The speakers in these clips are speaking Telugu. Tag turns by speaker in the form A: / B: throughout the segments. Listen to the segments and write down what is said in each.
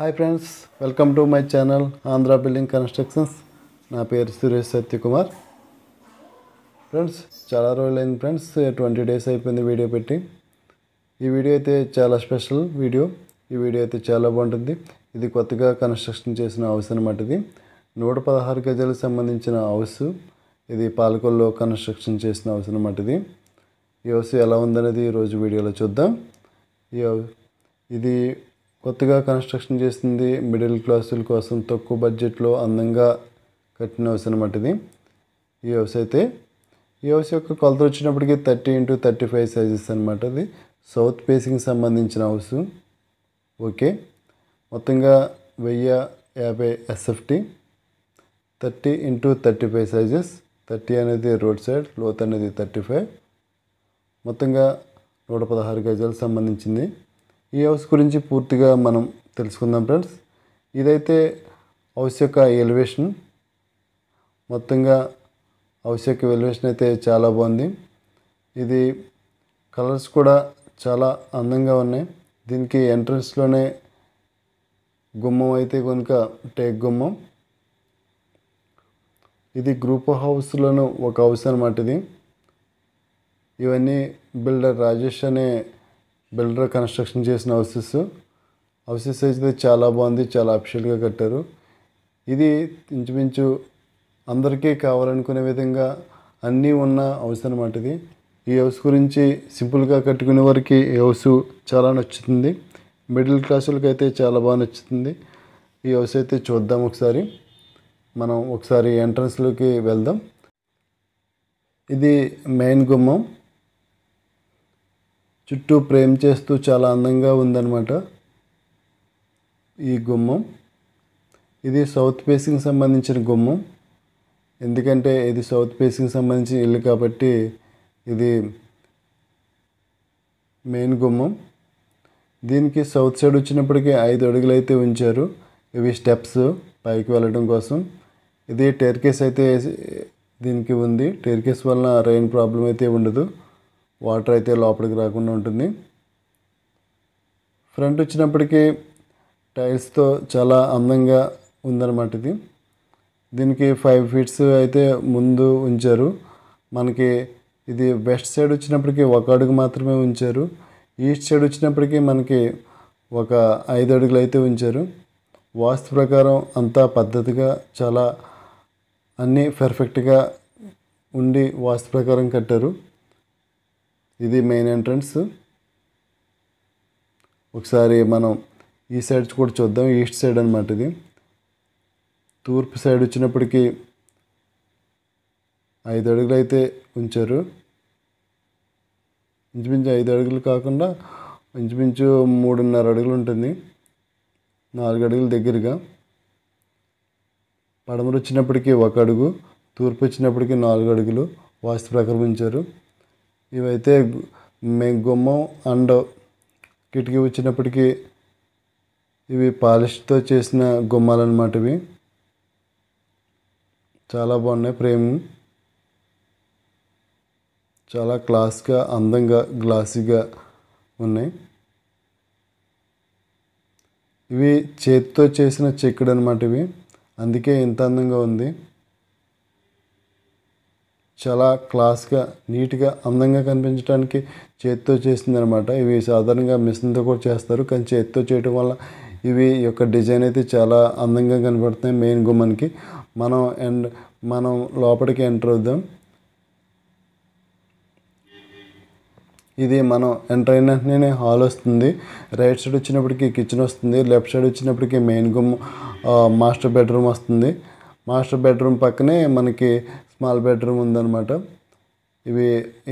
A: Hi friends, welcome to my channel Andhra building constructions. నా పేరు సురేష్ సత్యకుమార్. ఫ్రెండ్స్, చాలా రోజులైంది ఫ్రెండ్స్, 20 days అయిపోయింది వీడియో పెట్టి. ఈ వీడియో అయితే చాలా స్పెషల్ వీడియో. ఈ వీడియో అయితే చాలా బాగుంటుంది. ఇది కొత్తగా కన్స్ట్రక్షన్ చేసిన హౌస్ అనమాట. ఇది 116 గజాలకు సంబంధించిన హౌస్. ఇది పాలకొల్లో కన్స్ట్రక్షన్ చేసిన హౌస్ అనమాట. ఈ హౌస్ ఎలా ఉందనేది ఈరోజు వీడియోలో చూద్దాం. ఇది కొత్తగా కన్స్ట్రక్షన్ చేసింది, మిడిల్ క్లాసుల కోసం తక్కువ బడ్జెట్లో అందంగా కట్టిన హౌస్ అనమాట. ఈ హౌస్ యొక్క కొలత వచ్చినప్పటికీ 30x35 సైజెస్ అనమాట. ఇది సౌత్ ఫేసింగ్ సంబంధించిన హౌస్. ఓకే, మొత్తంగా 1050 SFT, 30x35 సైజెస్. 30 అనేది రోడ్ సైడ్, లోత్ అనేది 35. మొత్తంగా 116 గజాలకు సంబంధించింది. ఈ హౌస్ గురించి పూర్తిగా మనం తెలుసుకుందాం ఫ్రెండ్స్. ఇదైతే హౌస్ యొక్క ఎలివేషన్. మొత్తంగా హౌస్ యొక్క ఎలివేషన్ అయితే చాలా బాగుంది. ఇది కలర్స్ కూడా చాలా అందంగా ఉన్నాయి. దీనికి ఎంట్రన్స్లోనే గుమ్మం అయితే కనుక టేక్ గుమ్మం. ఇది గ్రూప్ హౌస్లోనూ ఒక హౌస్ అనమాట. ఇవన్నీ బిల్డర్ రాజేష్ అనే బిల్డర్ కన్స్ట్రక్షన్ చేసిన హౌసెస్ అయితే చాలా బాగుంది, చాలా అఫిషియల్గా కట్టారు. ఇది ఇంచుమించు అందరికీ కావాలనుకునే విధంగా అన్నీ ఉన్న హౌస్ అనమాట. ఈ హౌస్ గురించి సింపుల్గా కట్టుకునే వారికి ఈ హౌస్ చాలా నచ్చుతుంది. మిడిల్ క్లాసులకి అయితే చాలా బాగా నచ్చుతుంది. ఈ హౌస్ అయితే చూద్దాం ఒకసారి. మనం ఒకసారి ఎంట్రన్స్లోకి వెళ్దాం. ఇది మెయిన్ గుమ్మం. చుట్టూ ఫ్రేమ్ చేస్తూ చాలా అందంగా ఉందన్నమాట ఈ గుమ్మం. ఇది సౌత్ ఫేసింగ్ సంబంధించిన గుమ్మం. ఎందుకంటే ఇది సౌత్ ఫేసింగ్ సంబంధించిన ఇల్లు కాబట్టి ఇది మెయిన్ గుమ్మం. దీనికి సౌత్ సైడ్ వచ్చినప్పటికీ 5 అడుగులు అయితే ఉంచారు. ఇవి స్టెప్స్ పైకి వెళ్ళడం కోసం. ఇది టెర్కేస్ అయితే దీనికి ఉంది. టెర్కేస్ వలన రెయిన్ ప్రాబ్లం అయితే ఉండదు, వాటర్ అయితే లోపలికి రాకుండా ఉంటుంది. ఫ్రంట్ వచ్చినప్పటికీ టైల్స్తో చాలా అందంగా ఉందన్నమాట. దీనికి 5 feet అయితే ముందు ఉంచారు. మనకి ఇది వెస్ట్ సైడ్ వచ్చినప్పటికీ 1 అడుగు మాత్రమే ఉంచారు. ఈస్ట్ సైడ్ వచ్చినప్పటికీ మనకి ఒక 5 అడుగులు అయితే ఉంచారు. వాస్తు ప్రకారం అంతా పద్ధతిగా చాలా అన్నీ పర్ఫెక్ట్గా ఉండి వాస్తు ప్రకారం కట్టారు. ఇది మెయిన్ ఎంట్రన్స్. ఒకసారి మనం ఈ సైడ్ కూడా చూద్దాం. ఈస్ట్ సైడ్ అనమాట. ఇది తూర్పు సైడ్ వచ్చినప్పటికీ 5 అడుగులు అయితే ఉంచారు. ఇంచుమించు 5 అడుగులు కాకుండా ఇంచుమించు 3.5 అడుగులు ఉంటుంది, 4 అడుగుల దగ్గరగా. పడమర వచ్చినప్పటికీ 1 అడుగు, తూర్పు వచ్చినప్పటికీ 4 అడుగులు వాస్తు ప్రకారం ఉంచారు. ఇవైతే గుమ్మం అండ్ కిటికీ వచ్చినప్పటికీ ఇవి పాలిష్తో చేసిన గుమ్మాలు అన్నమాట. ఇవి చాలా బాగున్నాయి. ఫ్రేమ్ చాలా క్లాస్గా అందంగా గ్లాసీగా ఉన్నాయి. ఇవి చేతితో చేసిన చెక్కుడు అనమాట. ఇవి అందుకే ఇంత అందంగా ఉంది. చాలా క్లాస్గా నీట్గా అందంగా కనిపించడానికి చేతితో చేసింది అనమాట. ఇవి సాధారణంగా మిషన్తో కూడా చేస్తారు, కానీ చేతితో చేయడం వల్ల ఇవి యొక్క డిజైన్ అయితే చాలా అందంగా కనపడుతున్నాయి. మెయిన్ గుమ్మానికి మనం లోపలికి ఎంటర్ అవుదాం. ఇది మనం ఎంటర్ అయిన వెంటనే హాల్ వస్తుంది. రైట్ సైడ్ వచ్చినప్పటికీ కిచెన్ వస్తుంది. లెఫ్ట్ సైడ్ వచ్చినప్పటికీ మెయిన్ గుమ్మం మాస్టర్ బెడ్రూమ్ వస్తుంది. మాస్టర్ బెడ్రూమ్ పక్కనే మనకి స్మాల్ బెడ్రూమ్ ఉందన్నమాట.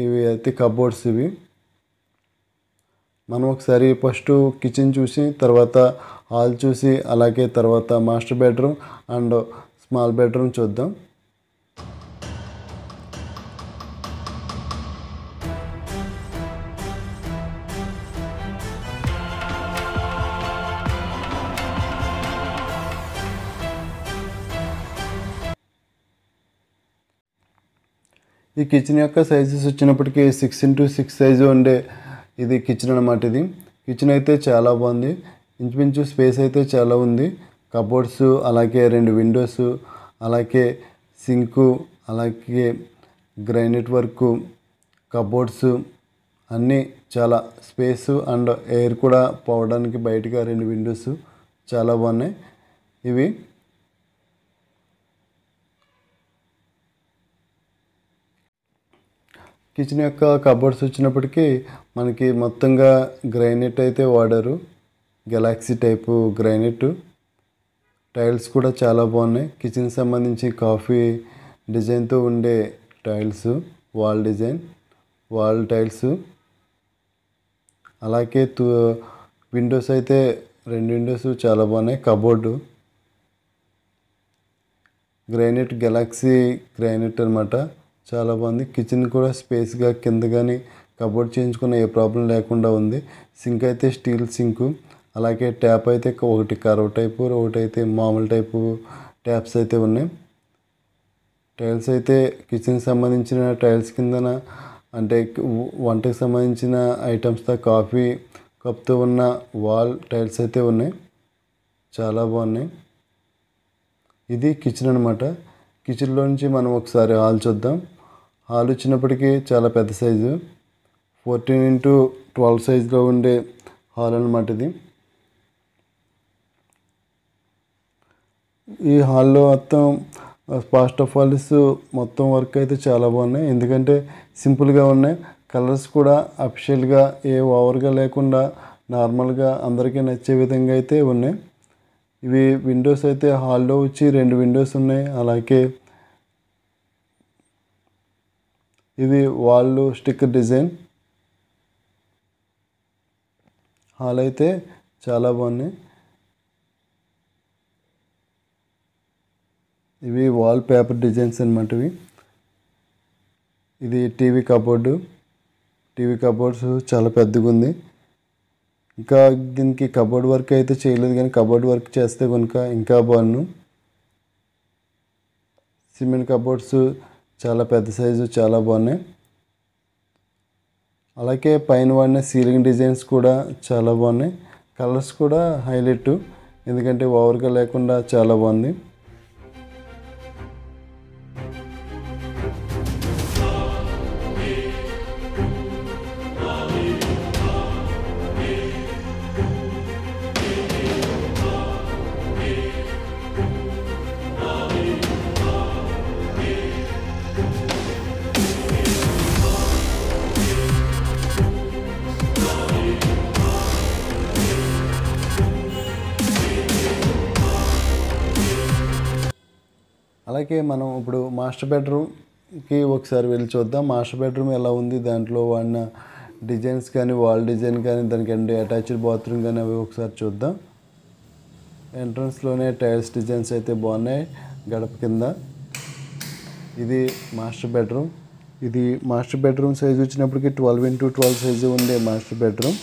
A: ఇవి అయితే కబోర్డ్స్. ఇవి మనం ఒకసారి ఫస్ట్ కిచెన్ చూసి తర్వాత హాల్ చూసి అలాగే తర్వాత master bedroom and small bedroom చూద్దాం. ఈ కిచెన్ యొక్క సైజెస్ వచ్చినప్పటికీ 6x6 సైజు ఉండే ఇది కిచెన్ అనమాట. కిచెన్ అయితే చాలా బాగుంది. ఇంచుమించు స్పేస్ అయితే చాలా ఉంది. కబోర్డ్స్, అలాగే 2 విండోస్, అలాగే సింకు, అలాగే గ్రానైట్ వర్క్, కబోర్డ్స్ అన్నీ చాలా స్పేస్ అండ్ ఎయిర్ కూడా పోవడానికి బయటగా 2 విండోస్ చాలా బాగున్నాయి. ఇవి కిచెన్ యొక్క కబోర్డ్స్ వచ్చినప్పటికీ మనకి మొత్తంగా గ్రానైట్ అయితే వాడారు. Galaxy type granite. టైల్స్ కూడా చాలా బాగున్నాయి. కిచెన్కి సంబంధించి కాఫీ డిజైన్తో ఉండే tiles, wall design, wall tiles. అలాగే విండోస్ అయితే 2 విండోస్ చాలా బాగున్నాయి. కబోర్డు గ్రానైట్, గెలాక్సీ గ్రానైట్ అనమాట, చాలా బాగుంది. కిచెన్ కూడా స్పేస్గా కింద కానీ కబోర్డ్ చేయించుకున్న ఏ ప్రాబ్లం లేకుండా ఉంది. సింక్ అయితే స్టీల్ సింకు, అలాగే ట్యాప్ అయితే ఒకటి కర్వ్ టైపు, ఒకటి అయితే మామూలు టైపు ట్యాప్స్ అయితే ఉన్నాయి. టైల్స్ అయితే కిచెన్కి సంబంధించిన టైల్స్ కిందన అంటే వంటకు సంబంధించిన ఐటమ్స్తో కాఫీ కప్తో ఉన్న వాల్ టైల్స్ అయితే ఉన్నాయి, చాలా బాగున్నాయి. ఇది కిచెన్ అనమాట. కిచెన్లో నుంచి మనం ఒకసారి హాల్ చూద్దాం. హాల్ వచ్చినప్పటికీ చాలా పెద్ద సైజు, 14x12 సైజులో ఉండే హాల్ అనమాట ఇది. ఈ హాల్లో మొత్తం ఫస్ట్ ఆఫ్ ఆల్ మొత్తం వర్క్ అయితే చాలా బాగున్నాయి. ఎందుకంటే సింపుల్గా ఉన్నాయి. కలర్స్ కూడా అఫిషియల్గా ఏ ఓవర్గా లేకుండా నార్మల్గా అందరికీ నచ్చే విధంగా అయితే ఉన్నాయి. ఇవి విండోస్ అయితే హాల్లో వచ్చి 2 విండోస్ ఉన్నాయి. అలాగే ఇది వాళ్ళు స్టిక్కర్ డిజైన్. హాల్ అయితే చాలా బాగున్నాయి. ఇవి వాల్ పేపర్ డిజైన్స్ అనమాట ఇవి. ఇది టీవీ కబోర్డు. టీవీ కబోర్డ్స్ చాలా పెద్దగా ఉంది. ఇంకా దీనికి కబోర్డ్ వర్క్ అయితే చేయలేదు, కానీ కబోర్డ్ వర్క్ చేస్తే కనుక ఇంకా బాగున్నాను. సిమెంట్ కబోర్డ్స్ చాలా పెద్ద సైజు, చాలా బాగున్నాయి. అలాగే పైన వాడిన సీలింగ్ డిజైన్స్ కూడా చాలా బాగున్నాయి. కలర్స్ కూడా హైలైట్, ఎందుకంటే ఓవర్గా లేకుండా చాలా బాగుంది. అలాగే మనం ఇప్పుడు మాస్టర్ బెడ్రూమ్కి ఒకసారి వెళ్ళి చూద్దాం. మాస్టర్ బెడ్రూమ్ ఎలా ఉంది, దాంట్లో వాడిన డిజైన్స్ కానీ, వాల్ డిజైన్ కానీ, దానికి అటాచ్డ్ బాత్రూమ్ కానీ అవి ఒకసారి చూద్దాం. ఎంట్రన్స్లోనే టైల్స్ డిజైన్స్ అయితే బాగున్నాయి గడప కింద. ఇది మాస్టర్ బెడ్రూమ్. ఇది మాస్టర్ బెడ్రూమ్ సైజు వచ్చినప్పటికి 12x12 సైజు ఉండే మాస్టర్ బెడ్రూమ్.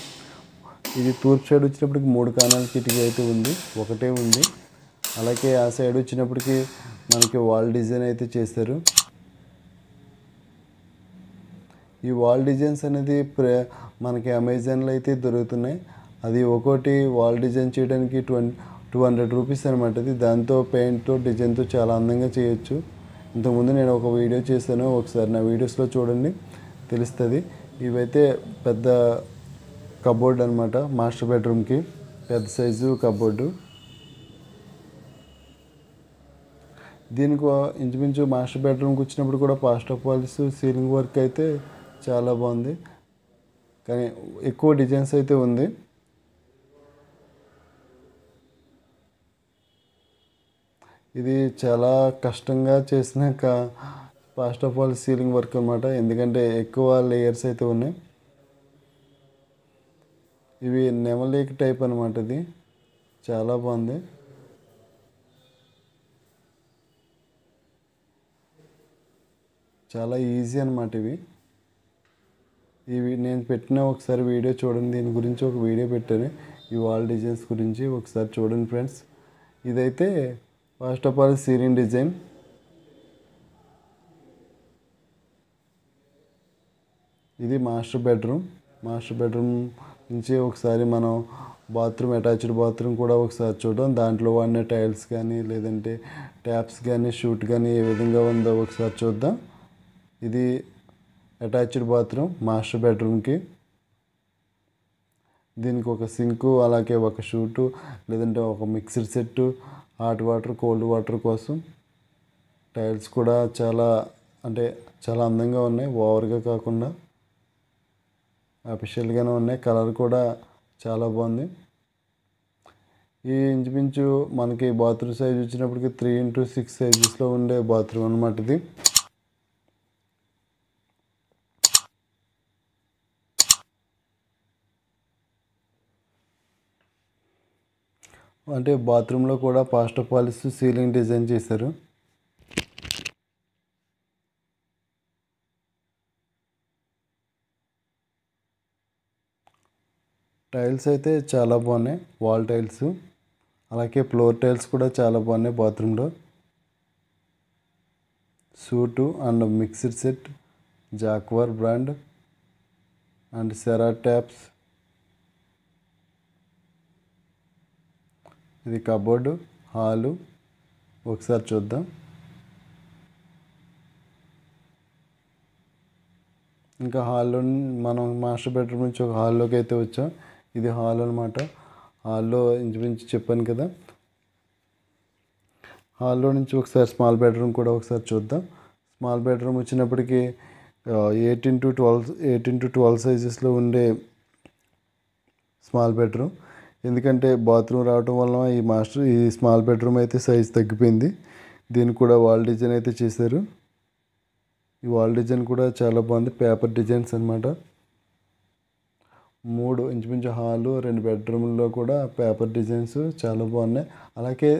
A: ఇది తూర్పు సైడ్ వచ్చినప్పటికి 3 కాణాల కిటికీ అయితే ఉంది, ఒకటే ఉంది. అలాగే ఆ సైడ్ వచ్చినప్పటికి మనకి వాల్ డిజైన్ అయితే చేశారు. ఈ వాల్ డిజైన్స్ అనేది మనకి అమెజాన్లో అయితే దొరుకుతున్నాయి. అది ఒక్కోటి వాల్ డిజైన్ చేయడానికి 200 రూపీస్ అనమాట. అది దాంతో పెయింట్తో డిజైన్తో చాలా అందంగా చేయొచ్చు. ఇంతకుముందు నేను ఒక వీడియో చేశాను, ఒకసారి నా వీడియోస్లో చూడండి, తెలుస్తుంది. ఇవైతే పెద్ద కబోర్డ్ అనమాట, మాస్టర్ బెడ్రూమ్కి పెద్ద సైజు కబోర్డు. దీనికి ఇంచుమించు మాస్టర్ బెడ్రూమ్కి వచ్చినప్పుడు కూడా first of all ceiling work అయితే చాలా బాగుంది, కానీ ఎక్కువ డిజైన్స్ అయితే ఉంది. ఇది చాలా కష్టంగా చేసిన first of all ceiling work అనమాట, ఎందుకంటే ఎక్కువ లేయర్స్ అయితే ఉన్నాయి. ఇవి నెమలీక్ టైప్ అనమాట. ఇది చాలా బాగుంది. చాలా ఈజీ అనమాట ఇవి నేను పెట్టిన ఒకసారి వీడియో చూడండి. దీని గురించి ఒక వీడియో పెట్టాను, ఈ వాల్ డిజైన్స్ గురించి ఒకసారి చూడండి ఫ్రెండ్స్. ఇదైతే first of all ceiling design. ఇది మాస్టర్ బెడ్రూమ్. మాస్టర్ బెడ్రూమ్ నుంచి ఒకసారి మనం బాత్రూమ్ అటాచ్డ్ బాత్రూమ్ కూడా ఒకసారి చూద్దాం. దాంట్లో వాడిన టైల్స్ కానీ లేదంటే ట్యాప్స్ కానీ షూట్ కానీ ఏ విధంగా ఉందో ఒకసారి చూద్దాం. ఇది అటాచ్డ్ బాత్రూమ్ మాస్టర్ బెడ్రూమ్కి. దీనికి ఒక సింకు అలాగే ఒక షూటు లేదంటే ఒక mixer set, hot water cold water కోసం. టైల్స్ కూడా చాలా అందంగా ఉన్నాయి, ఓవర్గా కాకుండా అఫిషియల్గానే ఉన్నాయి. కలర్ కూడా చాలా బాగుంది. ఈ ఇంచుమించు మనకి బాత్రూమ్ సైజ్ వచ్చినప్పటికి 3x6 సైజెస్లో ఉండే బాత్రూమ్ అన్నమాట ఇది. అంటే బాత్రూంలో కూడా పాస్టర్ పాలిష్ సీలింగ్ డిజైన్ చేశారు. టైల్స్ అయితే చాలా బాగున్నాయి, వాల్ టైల్స్ అలాగే ఫ్లోర్ టైల్స్ కూడా చాలా బాగున్నాయి. బాత్రూంలో సూటు and mixer set, Jaquar brand and Cera taps. ఇది కబోర్డు, హాలు ఒకసారి చూద్దాం. ఇంకా హాల్లో మనం మాస్టర్ బెడ్రూమ్ నుంచి ఒక హాల్లోకి అయితే వచ్చాం. ఇది హాల్ అనమాట. హాల్లో ఇంచుమించు చెప్పాను కదా. హాల్లో నుంచి ఒకసారి స్మాల్ బెడ్రూమ్ కూడా ఒకసారి చూద్దాం. స్మాల్ బెడ్రూమ్ వచ్చినప్పటికీ 8x12 సైజెస్లో ఉండే స్మాల్ బెడ్రూమ్. ఎందుకంటే బాత్రూమ్ రావటం వల్ల ఈ స్మాల్ బెడ్రూమ్ అయితే సైజ్ తగ్గిపోయింది. దీనికి కూడా వాల్ డిజైన్ అయితే చేశారు. ఈ వాల్ డిజైన్ కూడా చాలా బాగుంది, పేపర్ డిజైన్స్ అనమాట. 3 ఇంచుమించు హాలు 2 బెడ్రూమ్లో కూడా పేపర్ డిజైన్స్ చాలా బాగున్నాయి. అలాగే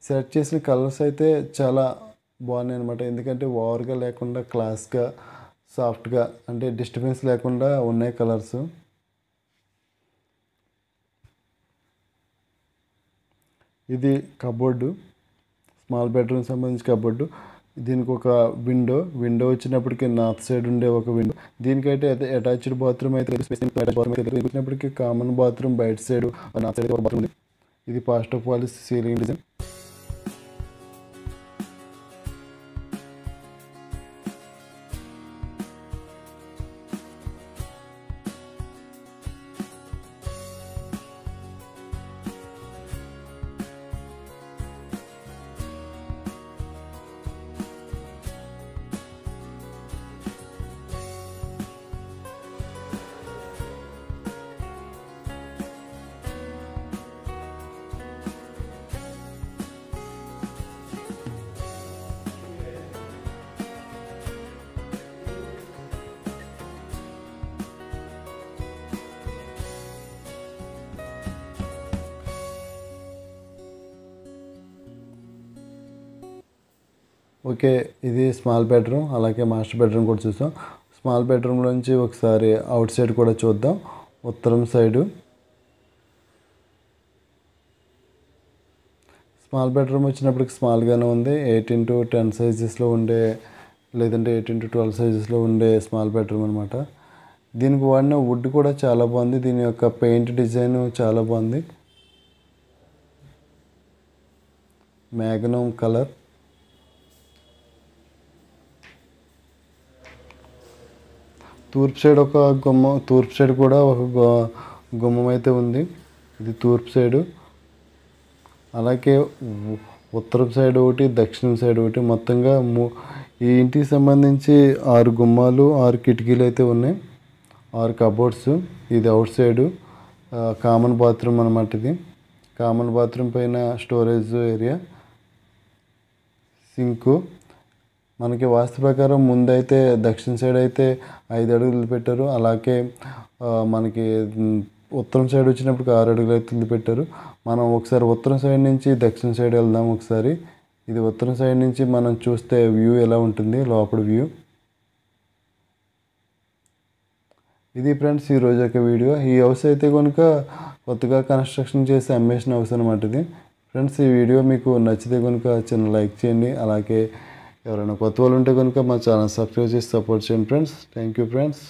A: సెలెక్ట్ చేసిన కలర్స్ అయితే చాలా బాగున్నాయి అనమాట. ఎందుకంటే ఓవర్గా లేకుండా క్లాస్గా సాఫ్ట్గా అంటే డిస్టర్బెన్స్ లేకుండా ఉన్నాయి కలర్స్. ఇది కబోర్డు, స్మాల్ బెడ్రూమ్ సంబంధించి కబోర్డు. దీనికి ఒక విండో వచ్చినప్పటికీ నార్త్ సైడ్ ఉండే ఒక విండో. దీనికైతే అటాచ్డ్ బాత్రూమ్ అయితే వచ్చినప్పటికీ కామన్ బాత్రూమ్ బయట సైడ్ నార్త్ సైడ్ ఒక బాత్రూమ్ ఉంది. ఇది pastor polish ceiling design. Okay, ఇది స్మాల్ బెడ్రూమ్ అలాగే మాస్టర్ బెడ్రూమ్ కూడా చూసాం. స్మాల్ బెడ్రూమ్లోంచి ఒకసారి అవుట్ సైడ్ కూడా చూద్దాం. ఉత్తరం సైడు స్మాల్ బెడ్రూమ్ వచ్చినప్పటికి స్మాల్గానే ఉంది. 8x10 సైజెస్లో ఉండే లేదంటే 8x12 సైజెస్లో ఉండే స్మాల్ బెడ్రూమ్ అనమాట. దీనికి వాడిన వుడ్ కూడా చాలా బాగుంది. దీని యొక్క పెయింట్ డిజైన్ చాలా బాగుంది, మ్యాగ్నమ్ కలర్. తూర్పు సైడ్ కూడా ఒక గుమ్మం అయితే ఉంది. ఇది తూర్పు సైడు. అలాగే ఉత్తరం సైడ్ ఒకటి, దక్షిణం సైడ్ ఒకటి, మొత్తంగా ఈ ఇంటికి సంబంధించి 6 గుమ్మాలు 6 కిటికీలు అయితే ఉన్నాయి, 6 కబోర్డ్స్. ఇది అవుట్ సైడు కామన్ బాత్రూమ్ అనమాట. ఇది కామన్ బాత్రూమ్ పైన స్టోరేజ్ ఏరియా, సింకు. మనకి వాస్తు ప్రకారం ముందైతే దక్షిణ సైడ్ అయితే 5 అడుగులు పెట్టారు. అలాగే మనకి ఉత్తరం సైడ్ వచ్చినప్పుడు 6 అడుగులు అయితే పెట్టారు. మనం ఒకసారి ఉత్తరం సైడ్ నుంచి దక్షిణ సైడ్ వెళ్దాం ఒకసారి. ఇది ఉత్తరం సైడ్ నుంచి మనం చూస్తే వ్యూ ఎలా ఉంటుంది, లోపల వ్యూ. ఇది ఫ్రెండ్స్ ఈరోజు యొక్క వీడియో. ఈ హౌస్ అయితే కనుక కొత్తగా కన్స్ట్రక్షన్ చేసి అమ్మేసిన హౌస్ అనమాట ఇది. ఫ్రెండ్స్ ఈ వీడియో మీకు నచ్చితే కనుక చిన్న లైక్ చేయండి. అలాగే ఎవరైనా కొత్త వాళ్ళు ఉంటే కనుక మా ఛానల్ సబ్స్క్రైబ్ చేసి సపోర్ట్ చేయండి ఫ్రెండ్స్. Thank you friends.